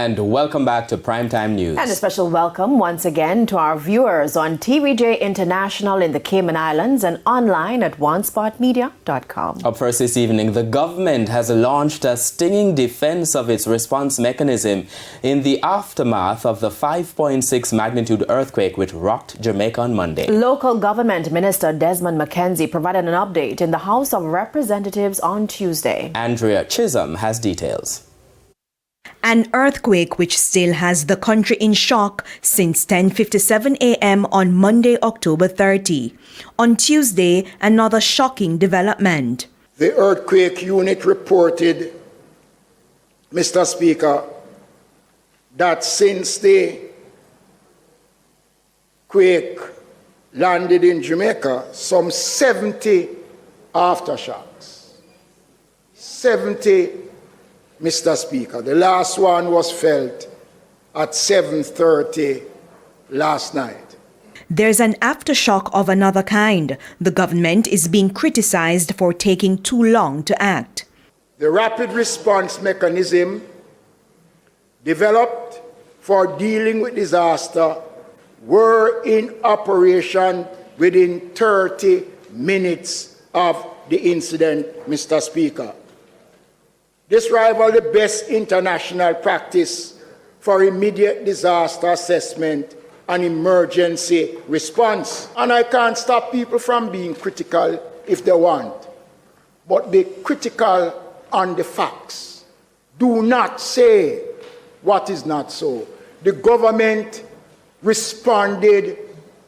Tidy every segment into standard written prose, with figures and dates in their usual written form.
And welcome back to Primetime News. And a special welcome once again to our viewers on TVJ International in the Cayman Islands and online at onespotmedia.com. Up first this evening, the government has launched a stinging defense of its response mechanism in the aftermath of the 5.6 magnitude earthquake which rocked Jamaica on Monday. Local Government Minister Desmond McKenzie provided an update in the House of Representatives on Tuesday. Andrea Chisholm has details. An earthquake which still has the country in shock since 10:57 a.m. on Monday, October 30. On Tuesday, another shocking development. The earthquake unit reported, Mr. Speaker, that since the quake landed in Jamaica, some 70 aftershocks. 70, Mr. Speaker. The last one was felt at 7:30 last night. There's an aftershock of another kind. The government is being criticized for taking too long to act. The rapid response mechanism developed for dealing with disaster were in operation within 30 minutes of the incident, Mr. Speaker. This rivals the best international practice for immediate disaster assessment and emergency response. And I can't stop people from being critical if they want, but be critical on the facts. Do not say what is not so. The government responded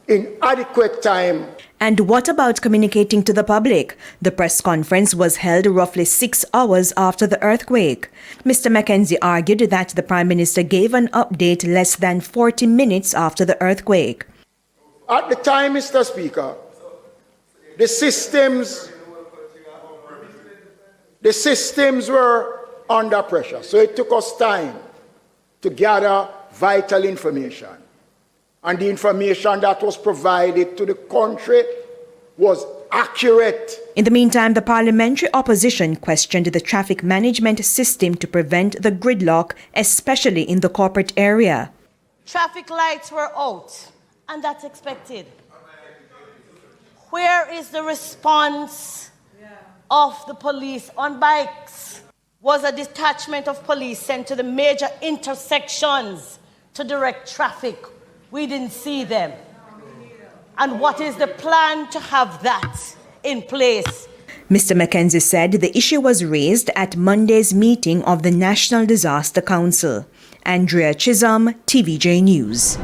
in adequate time. And what about communicating to the public? The press conference was held roughly 6 hours after the earthquake. Mr. McKenzie argued that the Prime Minister gave an update less than 40 minutes after the earthquake. At the time, Mr. Speaker, the systems were under pressure, so it took us time to gather vital information. And the information that was provided to the country was accurate. In the meantime, the parliamentary opposition questioned the traffic management system to prevent the gridlock, especially in the corporate area. Traffic lights were out, and that's expected. Where is the response of the police on bikes? Was a detachment of police sent to the major intersections to direct traffic? We didn't see them. And what is the plan to have that in place? Mr. McKenzie said the issue was raised at Monday's meeting of the National Disaster Council. Andrea Chisholm, TVJ News.